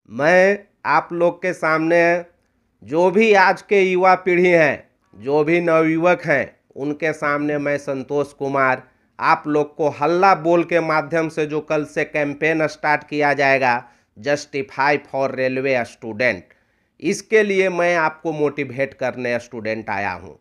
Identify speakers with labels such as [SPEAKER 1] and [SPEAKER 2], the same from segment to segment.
[SPEAKER 1] मैं आप लोग के सामने जो भी आज के युवा पीढ़ी हैं, जो भी नवयुवक हैं, उनके सामने मैं संतोष कुमार आप लोग को हल्ला बोल के माध्यम से जो कल से कैंपेन स्टार्ट किया जाएगा, जस्टिफाई फॉर रेलवे स्टूडेंट, इसके लिए मैं आपको मोटिवेट करने स्टूडेंट आया हूँ।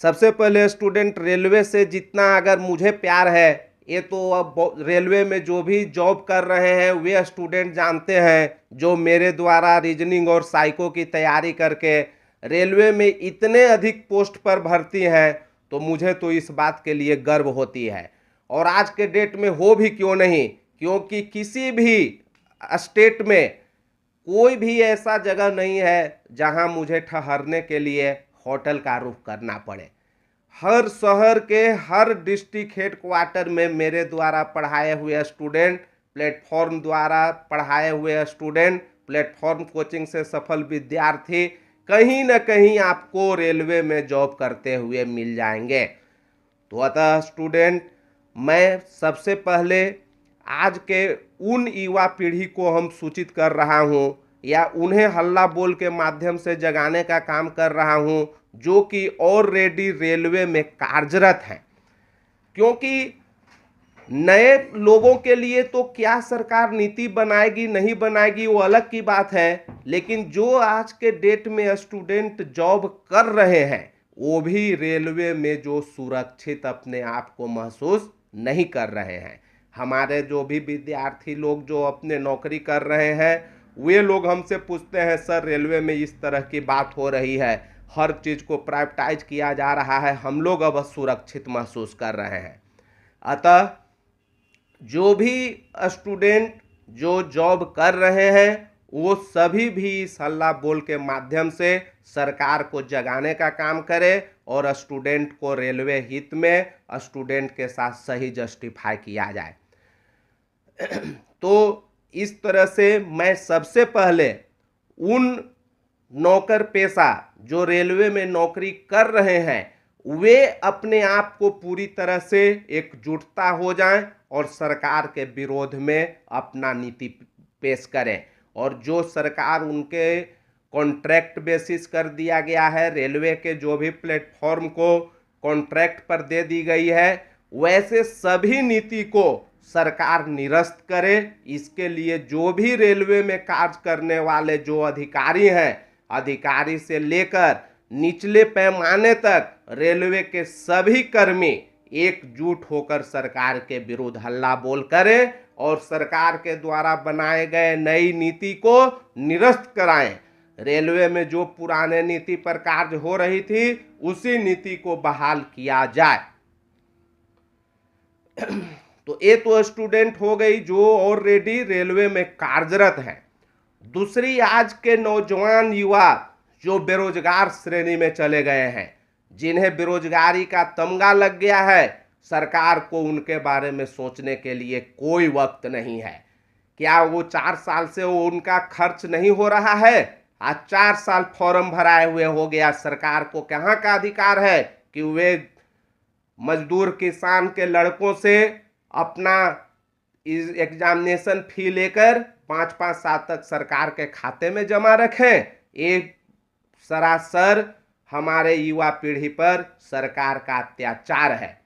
[SPEAKER 1] सबसे पहले स्टूडेंट, रेलवे से जितना अगर मुझे प्यार है, ये तो अब रेलवे में जो भी जॉब कर रहे हैं वे स्टूडेंट जानते हैं, जो मेरे द्वारा रीजनिंग और साइको की तैयारी करके रेलवे में इतने अधिक पोस्ट पर भर्ती हैं, तो मुझे तो इस बात के लिए गर्व होती है। और आज के डेट में हो भी क्यों नहीं, क्योंकि किसी भी स्टेट में कोई भी ऐसा जगह नहीं है जहां मुझे ठहरने के लिए होटल का रुख करना पड़े। हर शहर के हर डिस्ट्रिक्ट हेडक्वार्टर में मेरे द्वारा पढ़ाए हुए स्टूडेंट, प्लेटफॉर्म द्वारा पढ़ाए हुए स्टूडेंट, प्लेटफॉर्म कोचिंग से सफल विद्यार्थी कहीं न कहीं आपको रेलवे में जॉब करते हुए मिल जाएंगे। तो अतः स्टूडेंट, मैं सबसे पहले आज के उन युवा पीढ़ी को हम सूचित कर रहा हूं, या उन्हें हल्ला बोल के माध्यम से जगाने का काम कर रहा हूं, जो कि ऑलरेडी रेलवे में कार्यरत हैं। क्योंकि नए लोगों के लिए तो क्या सरकार नीति बनाएगी नहीं बनाएगी वो अलग की बात है, लेकिन जो आज के डेट में स्टूडेंट जॉब कर रहे हैं, वो भी रेलवे में जो सुरक्षित अपने आप को महसूस नहीं कर रहे हैं। हमारे जो भी विद्यार्थी लोग जो अपने नौकरी कर रहे हैं, वे लोग हमसे पूछते हैं, सर रेलवे में इस तरह की बात हो रही है, हर चीज़ को प्राइवेटाइज किया जा रहा है, हम लोग अब सुरक्षित महसूस कर रहे हैं। अतः जो भी स्टूडेंट जो जॉब कर रहे हैं, वो सभी भी इस हल्ला बोल के माध्यम से सरकार को जगाने का काम करें और स्टूडेंट को रेलवे हित में स्टूडेंट के साथ सही जस्टिफाई किया जाए। तो इस तरह से मैं सबसे पहले उन नौकर पेशा जो रेलवे में नौकरी कर रहे हैं, वे अपने आप को पूरी तरह से एकजुटता हो जाएं और सरकार के विरोध में अपना नीति पेश करें। और जो सरकार उनके कॉन्ट्रैक्ट बेसिस कर दिया गया है, रेलवे के जो भी प्लेटफॉर्म को कॉन्ट्रैक्ट पर दे दी गई है, वैसे सभी नीति को सरकार निरस्त करे। इसके लिए जो भी रेलवे में कार्य करने वाले जो अधिकारी हैं, अधिकारी से लेकर निचले पैमाने तक रेलवे के सभी कर्मी एकजुट होकर सरकार के विरुद्ध हल्ला बोल करें और सरकार के द्वारा बनाए गए नई नीति को निरस्त कराएं। रेलवे में जो पुराने नीति पर कार्य हो रही थी, उसी नीति को बहाल किया जाए। तो ये तो स्टूडेंट हो गई जो ऑलरेडी रेलवे में कार्यरत है। दूसरी, आज के नौजवान युवा जो बेरोजगार श्रेणी में चले गए हैं, जिन्हें बेरोजगारी का तमगा लग गया है, सरकार को उनके बारे में सोचने के लिए कोई वक्त नहीं है। क्या वो 4 साल से वो उनका खर्च नहीं हो रहा है? आज 4 साल फॉर्म भराए हुए हो गया, सरकार को कहाँ का अधिकार है कि वे मजदूर किसान के लड़कों से अपना एग्जामिनेशन फी लेकर 5-5 साल तक सरकार के खाते में जमा रखें? एक सरासर हमारे युवा पीढ़ी पर सरकार का अत्याचार है।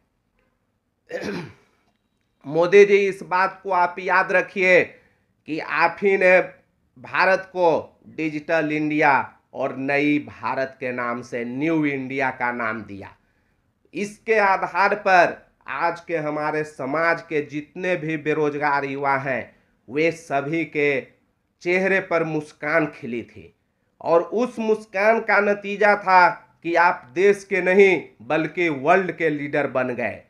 [SPEAKER 1] मोदी जी, इस बात को आप याद रखिए कि आप ही ने भारत को डिजिटल इंडिया और नई भारत के नाम से न्यू इंडिया का नाम दिया। इसके आधार पर आज के हमारे समाज के जितने भी बेरोजगार युवा हैं, वे सभी के चेहरे पर मुस्कान खिली थी, और उस मुस्कान का नतीजा था कि आप देश के नहीं बल्कि वर्ल्ड के लीडर बन गए।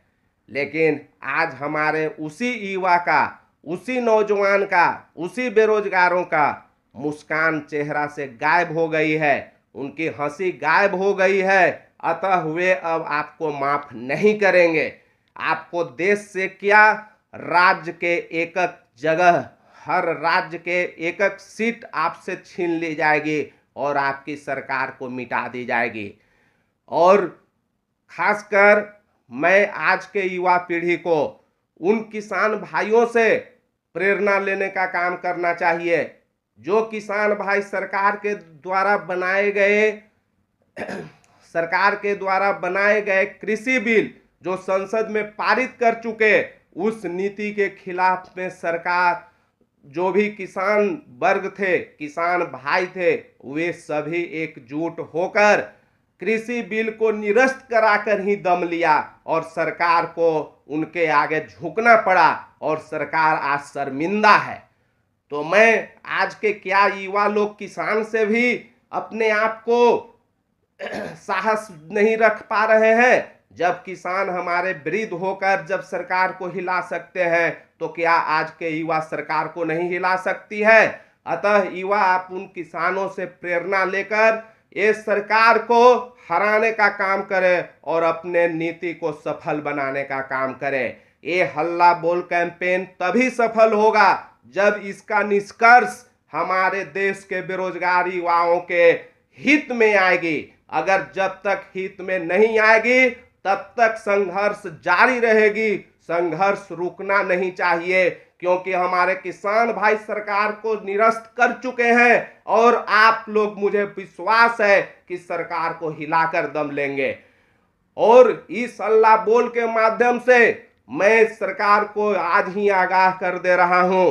[SPEAKER 1] लेकिन आज हमारे उसी युवा का, उसी नौजवान का, उसी बेरोजगारों का मुस्कान चेहरा से गायब हो गई है, उनकी हंसी गायब हो गई है। अतः वे अब आपको माफ नहीं करेंगे। आपको देश से क्या, राज्य के एक एक जगह, हर राज्य के एक एक सीट आपसे छीन ली जाएगी और आपकी सरकार को मिटा दी जाएगी। और खासकर मैं आज के युवा पीढ़ी को, उन किसान भाइयों से प्रेरणा लेने का काम करना चाहिए जो किसान भाई सरकार के द्वारा बनाए गए कृषि बिल जो संसद में पारित कर चुके, उस नीति के खिलाफ में सरकार, जो भी किसान वर्ग थे, किसान भाई थे, वे सभी एकजुट होकर कृषि बिल को निरस्त कराकर ही दम लिया और सरकार को उनके आगे झुकना पड़ा और सरकार आज शर्मिंदा है। तो मैं आज के क्या युवा लोग किसान से भी अपने आप को साहस नहीं रख पा रहे हैं? जब किसान हमारे वृद्ध होकर जब सरकार को हिला सकते हैं, तो क्या आज के युवा सरकार को नहीं हिला सकती है? अतः युवा आप उन किसानों से प्रेरणा लेकर ये सरकार को हराने का काम करें और अपने नीति को सफल बनाने का काम करें। ये हल्ला बोल कैंपेन तभी सफल होगा जब इसका निष्कर्ष हमारे देश के बेरोजगार युवाओं के हित में आएगी। अगर जब तक हित में नहीं आएगी तब तक संघर्ष जारी रहेगी। संघर्ष रुकना नहीं चाहिए, क्योंकि हमारे किसान भाई सरकार को निरस्त कर चुके हैं और आप लोग, मुझे विश्वास है कि सरकार को हिलाकर दम लेंगे। और इस हल्ला बोल के माध्यम से मैं सरकार को आज ही आगाह कर दे रहा हूं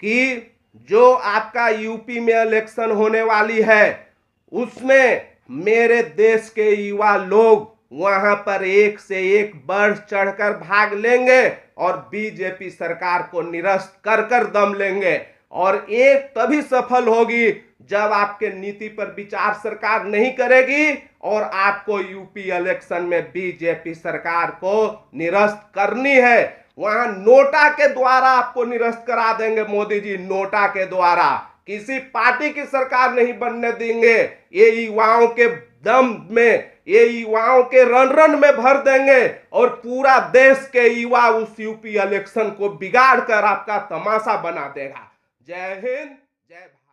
[SPEAKER 1] कि जो आपका यूपी में इलेक्शन होने वाली है, उसमें मेरे देश के युवा लोग वहां पर एक से एक बढ़ चढ़कर भाग लेंगे और बीजेपी सरकार को निरस्त कर कर दम लेंगे। और एक तभी सफल होगी जब आपके नीति पर विचार सरकार नहीं करेगी और आपको यूपी इलेक्शन में बीजेपी सरकार को निरस्त करनी है। वहां नोटा के द्वारा आपको निरस्त करा देंगे मोदी जी, नोटा के द्वारा। किसी पार्टी की सरकार नहीं बनने देंगे। ये युवाओं के दम में, ये युवाओं के रन रन में भर देंगे और पूरा देश के युवा उस यूपी इलेक्शन को बिगाड़ कर आपका तमाशा बना देगा। जय हिंद, जय भारत।